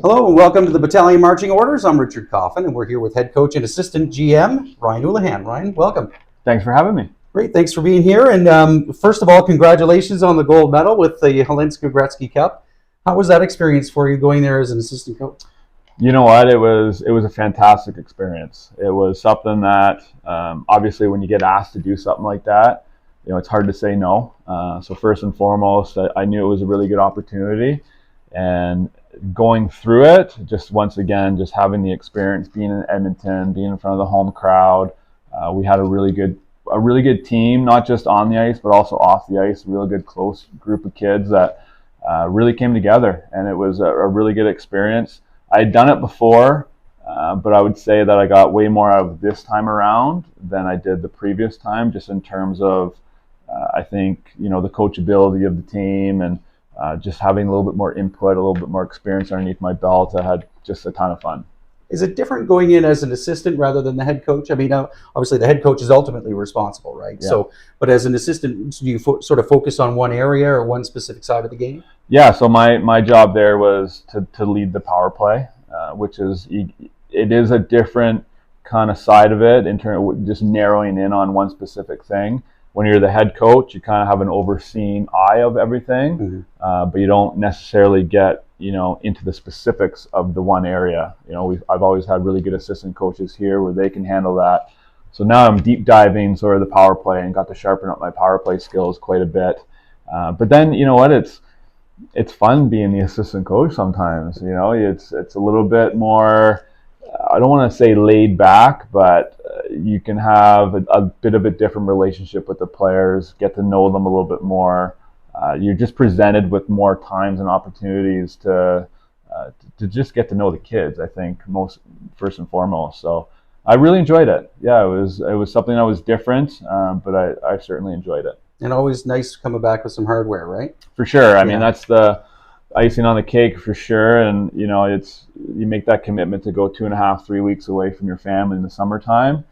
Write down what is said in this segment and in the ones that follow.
Hello and welcome to the Battalion Marching Orders. I'm Richard Coffin and we're here with head coach and assistant GM, Ryan Oulahen. Ryan, welcome. Thanks for having me. Great, thanks for being here. And first of all, congratulations on the gold medal with the Helenska Gretzky Cup. How was that experience for you going there as an assistant coach? You know what? It was a fantastic experience. It was something that obviously when you get asked to do something like that, it's hard to say no. So first and foremost, I knew it was a really good opportunity, and going through it, just once again, just having the experience, being in Edmonton, being in front of the home crowd, we had a really good team, not just on the ice but also off the ice. A really good close group of kids that really came together, and it was a really good experience. I had done it before, but I would say that I got way more out of this time around than I did the previous time, just in terms of I think the coachability of the team and just having a little bit more input, a little bit more experience underneath my belt. I had just a ton of fun. Is it different going in as an assistant rather than the head coach? I mean, obviously the head coach is ultimately responsible, right? Yeah. So, but as an assistant, do you sort of focus on one area or one specific side of the game? Yeah, so my job there was to lead the power play, which is a different kind of side of it in terms of just narrowing in on one specific thing. When you're the head coach, you kind of have an overseeing eye of everything, but you don't necessarily get into the specifics of the one area. I've always had really good assistant coaches here where they can handle that. So now I'm deep diving sort of the power play and got to sharpen up my power play skills quite a bit. But then it's fun being the assistant coach sometimes. It's a little bit more, I don't want to say laid back, but you can have a bit of a different relationship with the players, get to know them a little bit more. You're just presented with more times and opportunities to just get to know the kids, I think, first and foremost. So I really enjoyed it. Yeah, it was something that was different, but I certainly enjoyed it. And always nice coming back with some hardware, right? For sure. I mean, that's the icing on the cake for sure. And you make that commitment to go 2.5, 3 weeks away from your family in the summertime.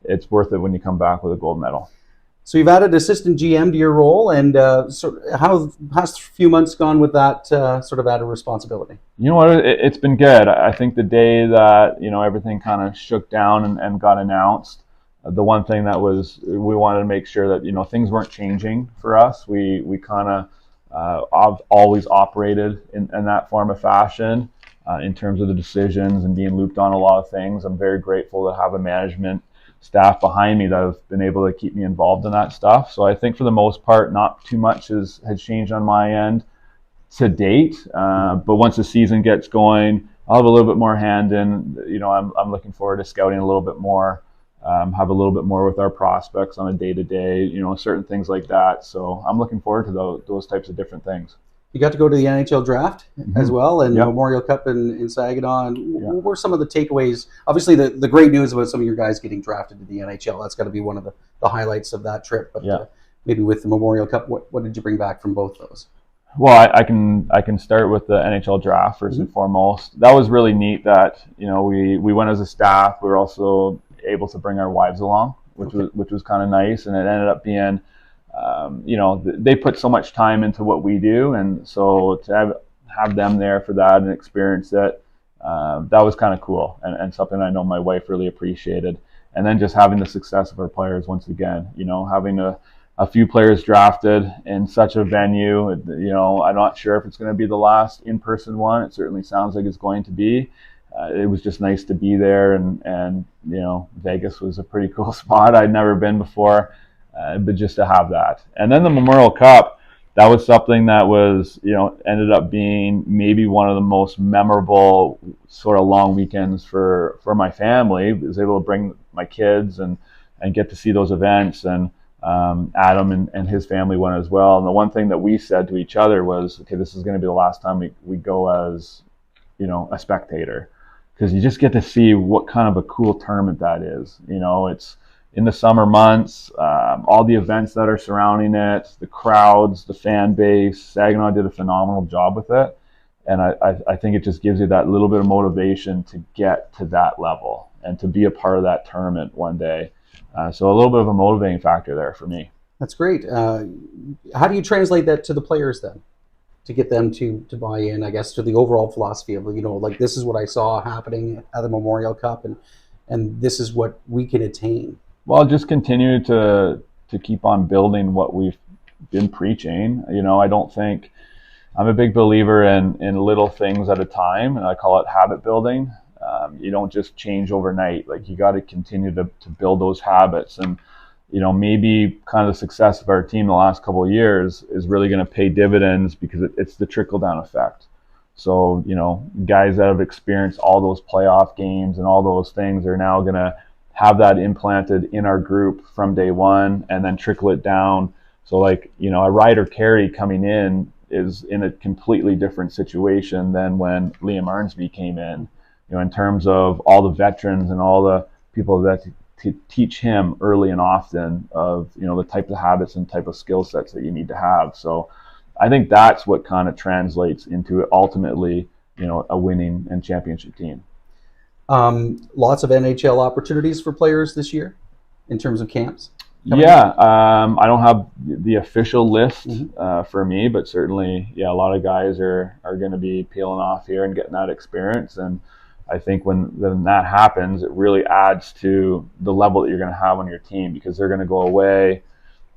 It's worth it when you come back with a gold medal. So you've added assistant GM to your role, and how have the past few months gone with that sort of added responsibility? You know what? It's been good. I think the day that everything kind of shook down and got announced, the one thing that we wanted to make sure that things weren't changing for us. We kind of always operated in that form of fashion in terms of the decisions and being looped on a lot of things. I'm very grateful to have a management staff behind me that have been able to keep me involved in that stuff. So I think for the most part, not too much has changed on my end to date. But once the season gets going, I'll have a little bit more hand in. I'm looking forward to scouting a little bit more. Have a little bit more with our prospects on a day-to-day, certain things like that. So I'm looking forward to those types of different things. You got to go to the NHL draft as well, and Yep. Memorial Cup in Saginaw. What were some of the takeaways? Obviously, the great news about some of your guys getting drafted to the NHL. That's got to be one of the highlights of that trip. But maybe with the Memorial Cup, what did you bring back from both those? Well, I can start with the NHL draft first and foremost. That was really neat that we went as a staff. We were also able to bring our wives along, which was kind of nice, and it ended up being they put so much time into what we do, and so to have them there for that and experience it, that was kind of cool and something I know my wife really appreciated. And then just having the success of our players once again, having a few players drafted in such a venue, I'm not sure if it's going to be the last in-person one. It certainly sounds like it's going to be. It was just nice to be there, and Vegas was a pretty cool spot. I'd never been before, but just to have that. And then the Memorial Cup, that was something that was, ended up being maybe one of the most memorable sort of long weekends for my family. I was able to bring my kids and get to see those events, and Adam and his family went as well. And the one thing that we said to each other was, okay, this is going to be the last time we go as, a spectator, because you just get to see what kind of a cool tournament that is. It's in the summer months, all the events that are surrounding it, the crowds, the fan base. Saginaw did a phenomenal job with it, and I think it just gives you that little bit of motivation to get to that level and to be a part of that tournament one day. So a little bit of a motivating factor there for me. That's great. How do you translate that to the players then? to get them to buy in, I guess, to the overall philosophy of, like, this is what I saw happening at the Memorial Cup, and this is what we can attain? Well, just continue to keep on building what we've been preaching. I don't think, I'm a big believer in little things at a time, and I call it habit building. You don't just change overnight. Like, you got to continue to build those habits. And, maybe kind of the success of our team the last couple of years is really going to pay dividends because it's the trickle down effect. So, guys that have experienced all those playoff games and all those things are now going to have that implanted in our group from day one and then trickle it down. So, like, a Ryder Carey coming in is in a completely different situation than when Liam Arnsby came in, in terms of all the veterans and all the people that to teach him early and often of, the type of habits and type of skill sets that you need to have. So I think that's what kind of translates into ultimately, a winning and championship team. Lots of NHL opportunities for players this year in terms of camps? Yeah, I don't have the official list for me, but certainly, a lot of guys are going to be peeling off here and getting that experience. And I think when that happens, it really adds to the level that you're going to have on your team, because they're going to go away,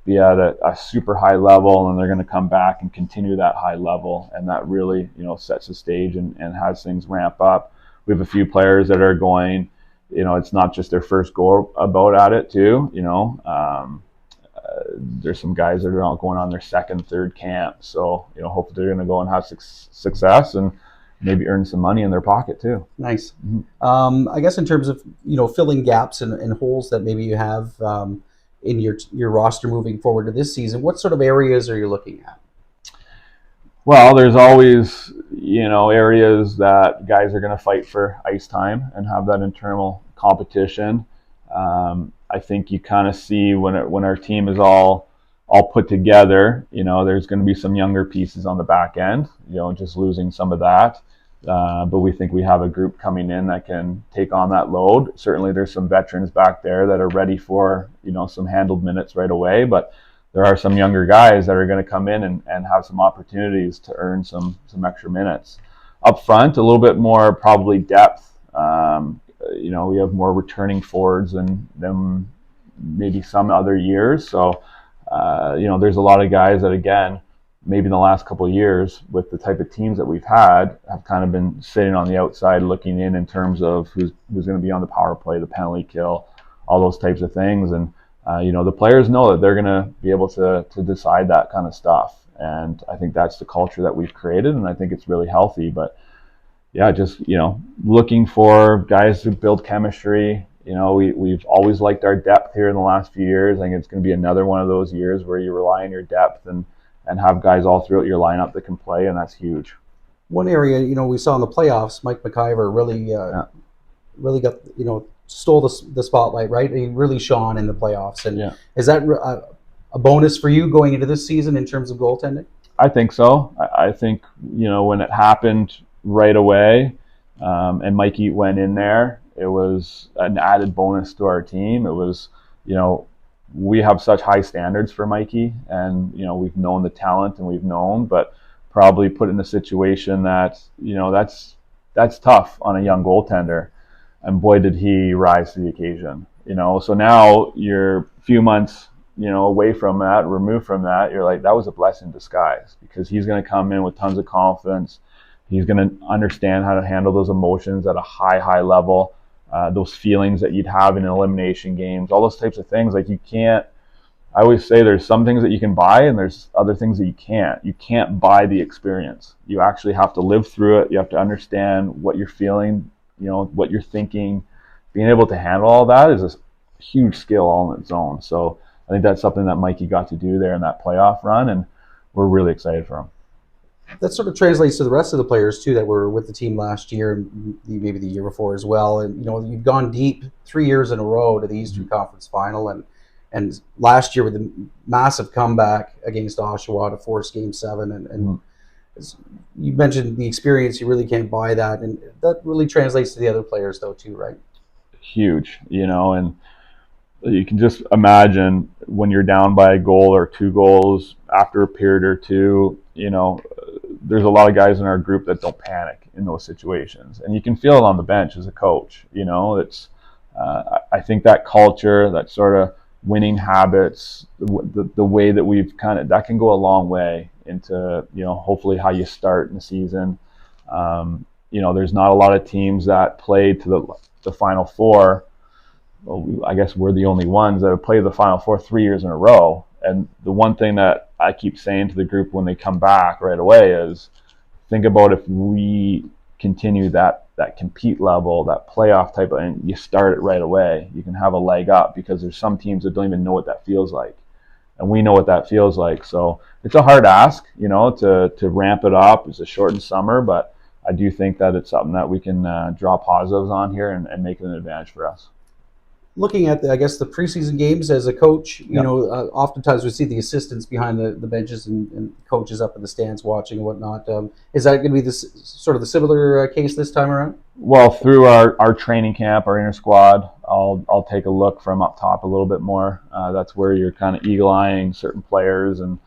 be at a super high level, and they're going to come back and continue that high level. And that really, sets the stage and has things ramp up. We have a few players that are going, it's not just their first go about at it too. There's some guys that are all going on their second, third camp. So, hopefully they're going to go and have success and maybe earn some money in their pocket too. Nice. I guess in terms of, filling gaps and holes that maybe you have in your roster moving forward to this season, what sort of areas are you looking at? Well, there's always, areas that guys are going to fight for ice time and have that internal competition. I think you kind of see when our team is all put together, there's going to be some younger pieces on the back end, just losing some of that. But we think we have a group coming in that can take on that load. Certainly there's some veterans back there that are ready for, some handled minutes right away, but there are some younger guys that are going to come in and have some opportunities to earn some extra minutes. Up front, a little bit more probably depth. We have more returning forwards than maybe some other years. So, there's a lot of guys that, again, maybe in the last couple of years with the type of teams that we've had have kind of been sitting on the outside looking in terms of who's going to be on the power play, the penalty kill, all those types of things. And the players know that they're going to be able to decide that kind of stuff. And I think that's the culture that we've created, and I think it's really healthy. But yeah, just, looking for guys to build chemistry. We've always liked our depth here in the last few years. I think it's going to be another one of those years where you rely on your depth and have guys all throughout your lineup that can play, and that's huge. One area, we saw in the playoffs, Mike McIver really got, stole the spotlight, right? He really shone in the playoffs. And is that a bonus for you going into this season in terms of goaltending? I think so. I think, when it happened right away and Mikey went in there, it was an added bonus to our team. It was, we have such high standards for Mikey, and, we've known the talent and but probably put in a situation that, that's tough on a young goaltender. And boy, did he rise to the occasion, So now you're a few months, away from that, removed from that. You're like, that was a blessing in disguise, because he's going to come in with tons of confidence. He's going to understand how to handle those emotions at a high level, those feelings that you'd have in elimination games, all those types of things. Like, you can't, I always say there's some things that you can buy and there's other things that you can't. You can't buy the experience. You actually have to live through it. You have to understand what you're feeling, what you're thinking. Being able to handle all that is a huge skill all on its own. So I think that's something that Mikey got to do there in that playoff run, and we're really excited for him. That sort of translates to the rest of the players too that were with the team last year and maybe the year before as well. And you've gone deep 3 years in a row to the Eastern Conference Final, and last year with the massive comeback against Oshawa to force Game 7. And as you mentioned the experience, you really can't buy that, and that really translates to the other players though too, right? Huge, and you can just imagine when you're down by a goal or 2 goals after a period or two, there's a lot of guys in our group that don't panic in those situations, and you can feel it on the bench as a coach. It's I think that culture, that sort of winning habits, the way that we've that can go a long way into hopefully how you start in the season. There's not a lot of teams that played to the Final Four. Well, I guess we're the only ones that have played the Final Four 3 years in a row. And the one thing that I keep saying to the group when they come back right away is, think about if we continue that compete level, that playoff type of, and you start it right away, you can have a leg up, because there's some teams that don't even know what that feels like. And we know what that feels like. So it's a hard ask, to ramp it up. It's a shortened summer, but I do think that it's something that we can draw positives on here and make it an advantage for us. Looking at the preseason games as a coach, oftentimes we see the assistants behind the benches and coaches up in the stands watching and whatnot. Is that going to be sort of the similar case this time around? Well, through our training camp, our inner squad, I'll take a look from up top a little bit more. That's where you're kind of eagle-eyeing certain players and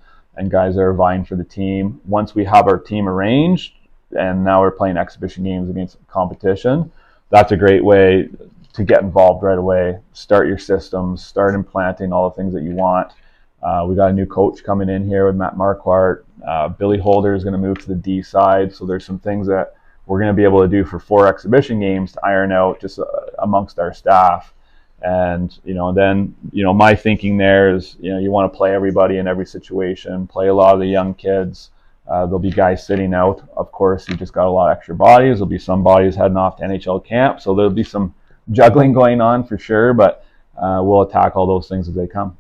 guys that are vying for the team. Once we have our team arranged, and now we're playing exhibition games against competition, that's a great way to get involved right away, start your systems, start implanting all the things that you want. We got a new coach coming in here with Matt Marquardt. Billy Holder is going to move to the D side, so there's some things that we're going to be able to do for 4 exhibition games to iron out just amongst our staff. And then my thinking there is you want to play everybody in every situation, play a lot of the young kids. There'll be guys sitting out. Of course, you just got a lot of extra bodies. There'll be some bodies heading off to NHL camp, so there'll be some juggling going on for sure, but we'll attack all those things as they come.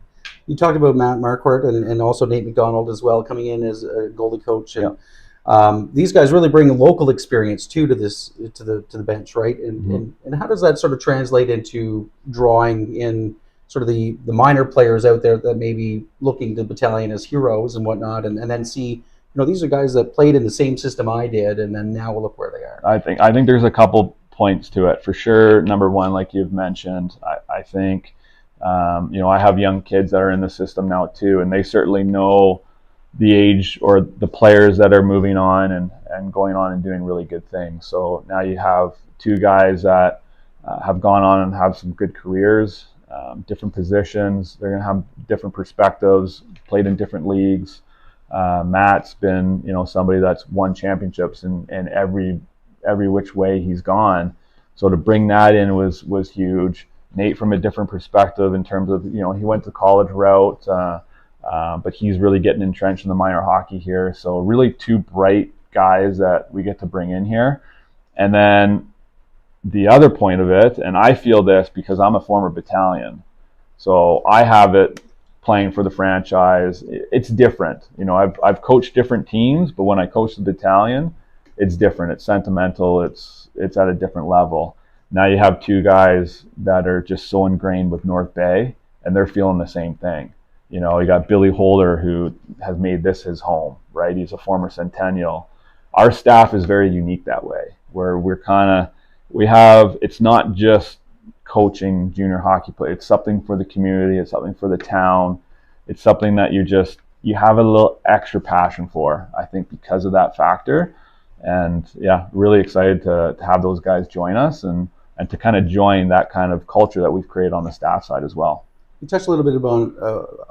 You talked about Matt Marquardt and also Nate McDonald as well, coming in as a goalie coach. And these guys really bring local experience too to the bench, right? And how does that sort of translate into drawing in sort of the minor players out there that may be looking to the Battalion as heroes and whatnot, and then see, these are guys that played in the same system I did, and then now look where they are. I think there's a couple points to it for sure. Number one, like you've mentioned, I think I have young kids that are in the system now too, and they certainly know the age or the players that are moving on and going on and doing really good things. So now you have 2 guys that have gone on and have some good careers, different positions. They're going to have different perspectives, played in different leagues. Matt's been somebody that's won championships in every which way he's gone. So to bring that in was huge. Nate from a different perspective in terms of, he went the college route, but he's really getting entrenched in the minor hockey here. So really 2 bright guys that we get to bring in here. And then the other point of it, and I feel this because I'm a former Battalion, so I have it playing for the franchise. It's different. I've coached different teams, but when I coach the Battalion, it's different. It's sentimental. It's at a different level. Now you have 2 guys that are just so ingrained with North Bay, and they're feeling the same thing. You got Billy Holder, who has made this his home, right? He's a former Centennial. Our staff is very unique that way, where it's not just coaching junior hockey play. It's something for the community. It's something for the town. It's something that you have a little extra passion for, I think, because of that factor. And yeah, really excited to have those guys join us and to kind of join that kind of culture that we've created on the staff side as well. You touched a little bit about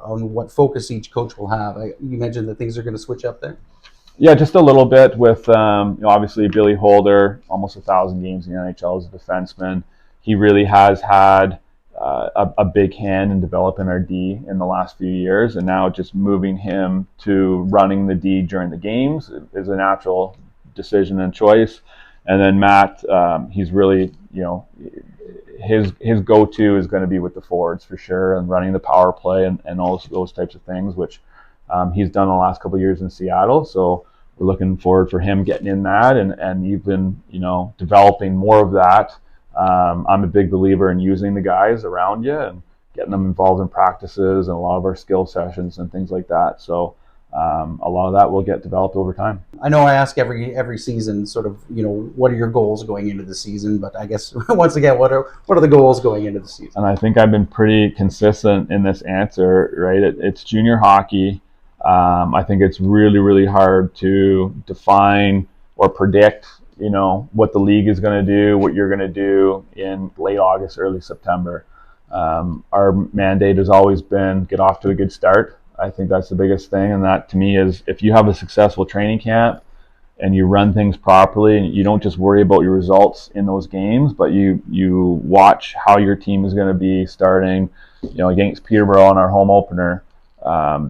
on what focus each coach will have. You mentioned that things are going to switch up there. Yeah, just a little bit with obviously Billy Holder, almost 1,000 games in the NHL as a defenseman. He really has had a big hand in developing our D in the last few years, and now just moving him to running the D during the games is a natural decision and choice. And then Matt, he's really, his go-to is going to be with the forwards for sure, and running the power play and all those types of things, which he's done the last couple of years in Seattle. So we're looking forward for him getting in that and even, developing more of that. I'm a big believer in using the guys around you and getting them involved in practices and a lot of our skill sessions and things like that. So a lot of that will get developed over time. I know I ask every season sort of, what are your goals going into the season? But I guess once again, what are the goals going into the season? And I think I've been pretty consistent in this answer, right? It's junior hockey. I think it's really, really hard to define or predict, what the league is going to do, what you're going to do in late August, early September. Our mandate has always been get off to a good start. I think that's the biggest thing, and that to me is if you have a successful training camp and you run things properly, and you don't just worry about your results in those games, but you watch how your team is going to be starting, against Peterborough in our home opener.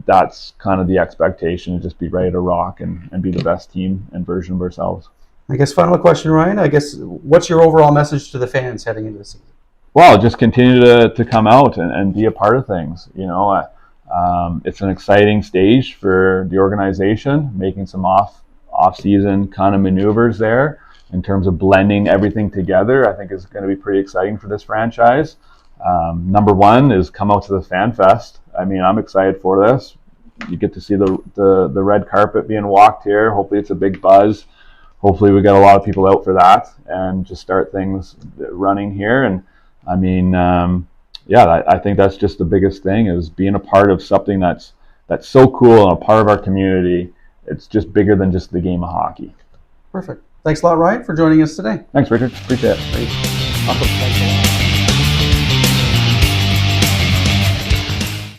That's kind of the expectation, to just be ready to rock and be the best team and version of ourselves. I guess final question, Ryan. I guess what's your overall message to the fans heading into the season? Well, just continue to come out and be a part of things. It's an exciting stage for the organization, making some off-season kind of maneuvers there in terms of blending everything together. I think is going to be pretty exciting for this franchise. Number one is come out to the Fan Fest. I mean, I'm excited for this. You get to see the red carpet being walked here. Hopefully it's a big buzz. Hopefully we got a lot of people out for that and just start things running here. And I mean, I think that's just the biggest thing, is being a part of something that's so cool and a part of our community. It's just bigger than just the game of hockey. Perfect. Thanks a lot, Ryan, for joining us today. Thanks, Richard. Appreciate it. Great. Awesome. Thanks a lot.